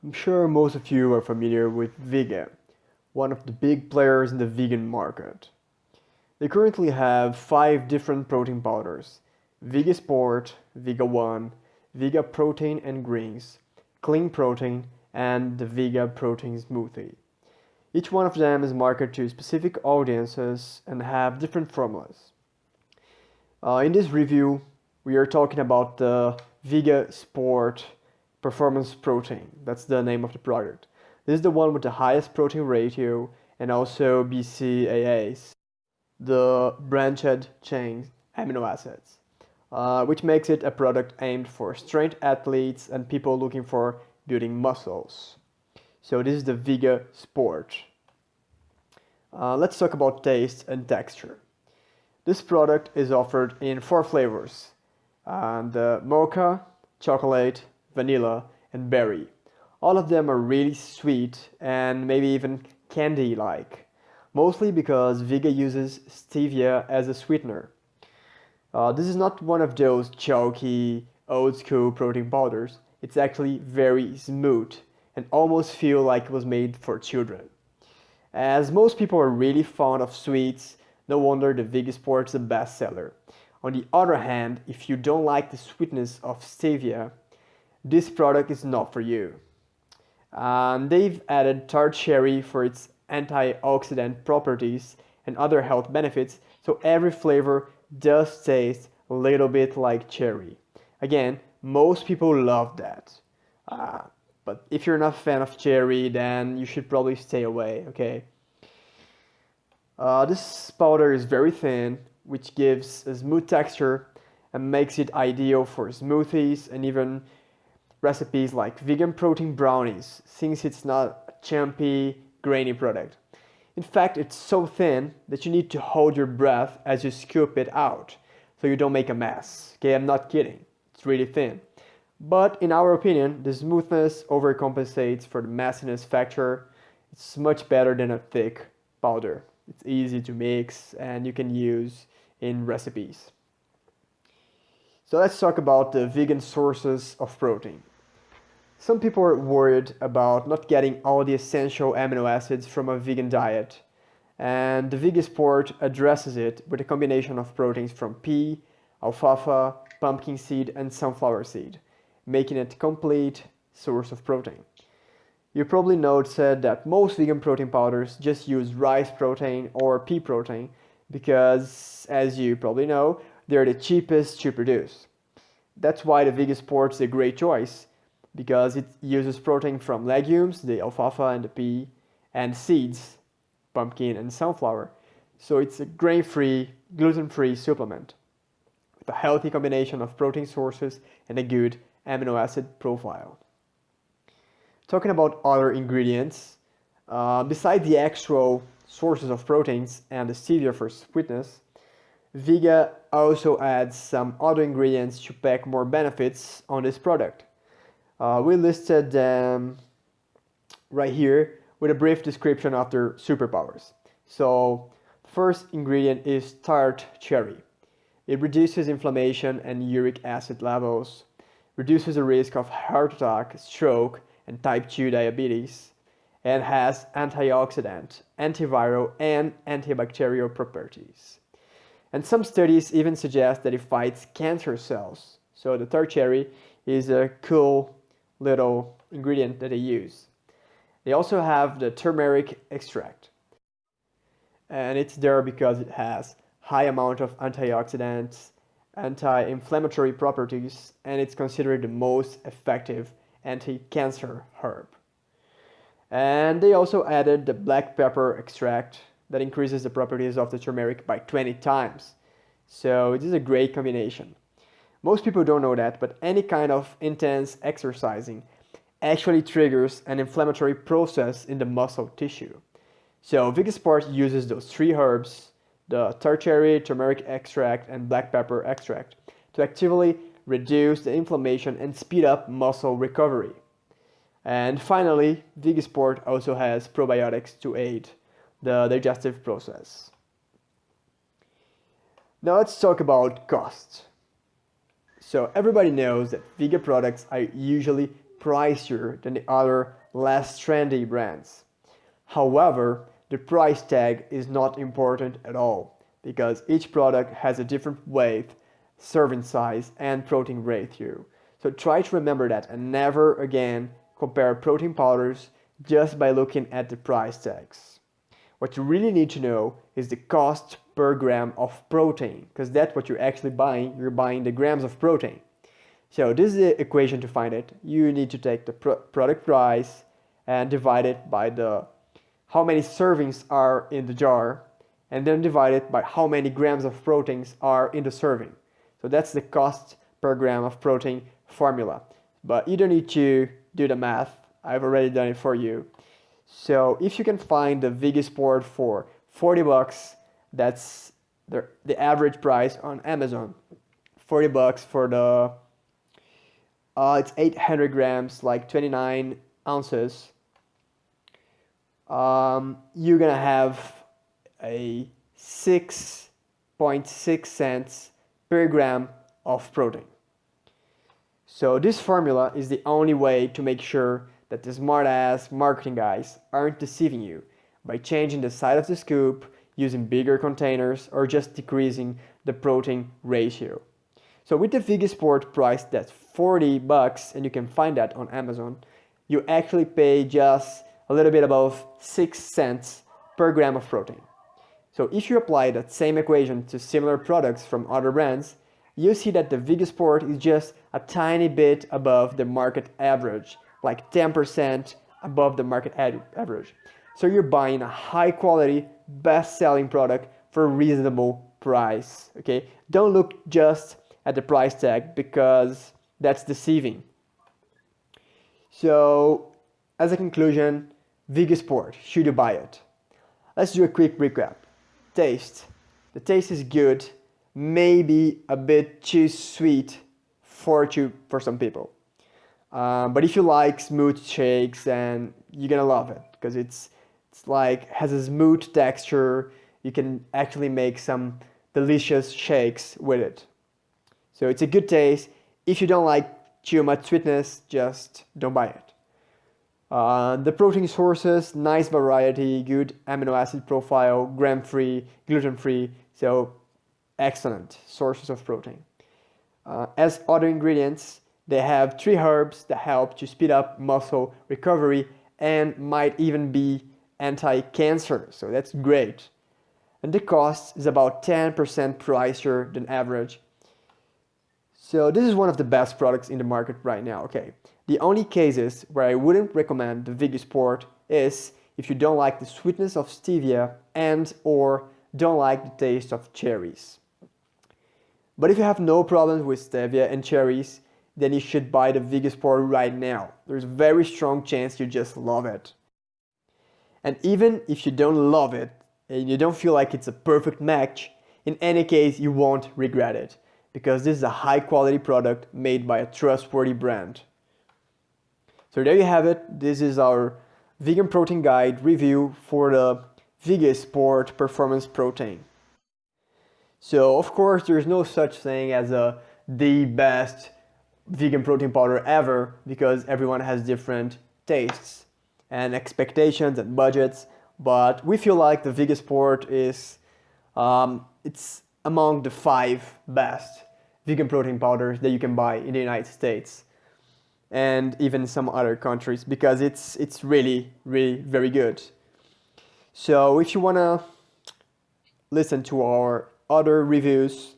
I'm sure most of you are familiar with VEGA, one of the big players in the vegan market. They currently have 5 different protein powders: VEGA Sport, VEGA 1, VEGA Protein and Greens, Clean Protein, and the VEGA Protein Smoothie. Each one of them is marketed to specific audiences and have different formulas. In this review, we are talking about the VEGA Sport Performance Protein. That's the name of the product. This is the one with the highest protein ratio and also BCAAs, the branched chain amino acids, which makes it a product aimed for strength athletes and people looking for building muscles. So this is the VEGA Sport. Let's talk about taste and texture. This product is offered in 4 flavors: the mocha, chocolate, vanilla, and berry. All of them are really sweet and maybe even candy-like, mostly because VEGA uses stevia as a sweetener. This is not one of those chalky, old-school protein powders. It's actually very smooth and almost feel like it was made for children. As most people are really fond of sweets, no wonder the VEGA Sport is a bestseller. On the other hand, if you don't like the sweetness of stevia, this product is not for you. They've added tart cherry for its antioxidant properties and other health benefits, so every flavor does taste a little bit like cherry. Again, most people love that. But if you're not a fan of cherry, then you should probably stay away, okay? This powder is very thin, which gives a smooth texture and makes it ideal for smoothies and even recipes like vegan protein brownies, since it's not a chumpy, grainy product. In fact, it's so thin that you need to hold your breath as you scoop it out, so you don't make a mess. Okay, I'm not kidding. It's really thin. But in our opinion, the smoothness overcompensates for the messiness factor. It's much better than a thick powder. It's easy to mix and you can use in recipes. So let's talk about the vegan sources of protein. Some people are worried about not getting all the essential amino acids from a vegan diet, and the VEGA Sport addresses it with a combination of proteins from pea, alfalfa, pumpkin seed, and sunflower seed, making it a complete source of protein. You probably noticed that most vegan protein powders just use rice protein or pea protein because, as you probably know, they're the cheapest to produce. That's why the VEGA Sport is a great choice, because it uses protein from legumes, the alfalfa and the pea, and seeds, pumpkin and sunflower. So it's a grain-free, gluten-free supplement with a healthy combination of protein sources and a good amino acid profile. Talking about other ingredients, besides the actual sources of proteins and the stevia for sweetness, VEGA also adds some other ingredients to pack more benefits on this product. We listed them right here with a brief description of their superpowers. So, the first ingredient is tart cherry. It reduces inflammation and uric acid levels, reduces the risk of heart attack, stroke, and type 2 diabetes, and has antioxidant, antiviral, and antibacterial properties. And some studies even suggest that it fights cancer cells. So the tart cherry is a cool little ingredient that they use. They also have the turmeric extract. And it's there because it has high amount of antioxidants, anti-inflammatory properties, and it's considered the most effective anti-cancer herb. And they also added the black pepper extract that increases the properties of the turmeric by 20 times. So it is a great combination. Most people don't know that, but any kind of intense exercising actually triggers an inflammatory process in the muscle tissue. So VEGA Sport uses those 3 herbs, the tart cherry, turmeric extract, and black pepper extract, to actively reduce the inflammation and speed up muscle recovery. And finally, VEGA Sport also has probiotics to aid the digestive process. Now let's talk about cost. So everybody knows that VEGA products are usually pricier than the other less trendy brands. However, the price tag is not important at all because each product has a different weight, serving size, and protein ratio. So try to remember that and never again compare protein powders just by looking at the price tags. What you really need to know is the cost per gram of protein, because that's what you're actually buying. You're buying the grams of protein. So this is the equation to find it. You need to take the product price and divide it by the how many servings are in the jar, and then divide it by how many grams of proteins are in the serving. So that's the cost per gram of protein formula. But you don't need to do the math. I've already done it for you. So if you can find the VEGA Sport for 40 bucks, that's the average price on Amazon. 40 bucks for the it's 800 grams, like 29 ounces. You're gonna have a 6.6 cents per gram of protein. So this formula is the only way to make sure that the smart-ass marketing guys aren't deceiving you by changing the size of the scoop, using bigger containers, or just decreasing the protein ratio. So with the VEGA Sport price that's 40 bucks, and you can find that on Amazon, you actually pay just a little bit above 6 cents per gram of protein. So if you apply that same equation to similar products from other brands, you see that the VEGA Sport is just a tiny bit above the market average, like 10% above the market average. So you're buying a high quality, best-selling product for a reasonable price, okay? Don't look just at the price tag because that's deceiving. So as a conclusion, VEGA Sport, should you buy it? Let's do a quick recap. Taste. The taste is good, maybe a bit too sweet for some people. But if you like smooth shakes, then you're gonna love it because it's like has a smooth texture. You can actually make some delicious shakes with it. So it's a good taste. If you don't like too much sweetness, just don't buy it. The protein sources, nice variety, good amino acid profile, gram-free, gluten-free, so excellent sources of protein. As other ingredients, they have 3 herbs that help to speed up muscle recovery and might even be anti-cancer, so that's great. And the cost is about 10% pricier than average. So this is one of the best products in the market right now, okay. The only cases where I wouldn't recommend the VEGA Sport is if you don't like the sweetness of stevia and or don't like the taste of cherries. But if you have no problems with stevia and cherries, then you should buy the VEGA Sport right now. There's a very strong chance you just love it. And even if you don't love it and you don't feel like it's a perfect match, in any case you won't regret it because this is a high quality product made by a trustworthy brand. So there you have it. This is our vegan protein guide review for the VEGA Sport Performance Protein. So of course there's no such thing as the best vegan protein powder ever because everyone has different tastes and expectations and budgets, but we feel like the VEGA Sport is it's among the 5 best vegan protein powders that you can buy in the United States and even some other countries because it's really very good. So if you want to listen to our other reviews,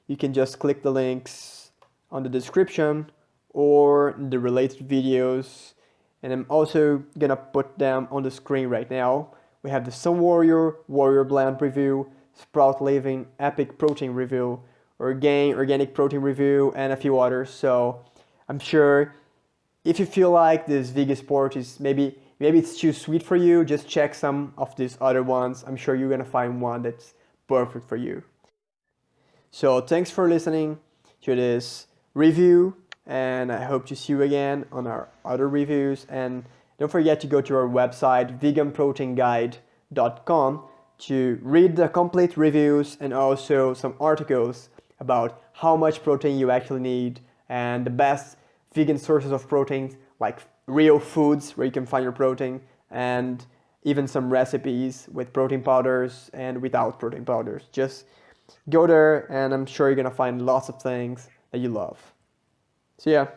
you can just click the links on the description or the related videos, and I'm also gonna put them on the screen right now. We have the Sun Warrior Blend review, Sprout Living Epic Protein review, Organic Protein review, and a few others. So I'm sure if you feel like this VEGA Sport is maybe it's too sweet for you, just check some of these other ones. I'm sure you're gonna find one that's perfect for you. So thanks for listening to this review, and I hope to see you again on our other reviews. And don't forget to go to our website veganproteinguide.com to read the complete reviews and also some articles about how much protein you actually need and the best vegan sources of protein, like real foods where you can find your protein, and even some recipes with protein powders and without protein powders. Just go there and I'm sure you're gonna find lots of things that you love. So yeah.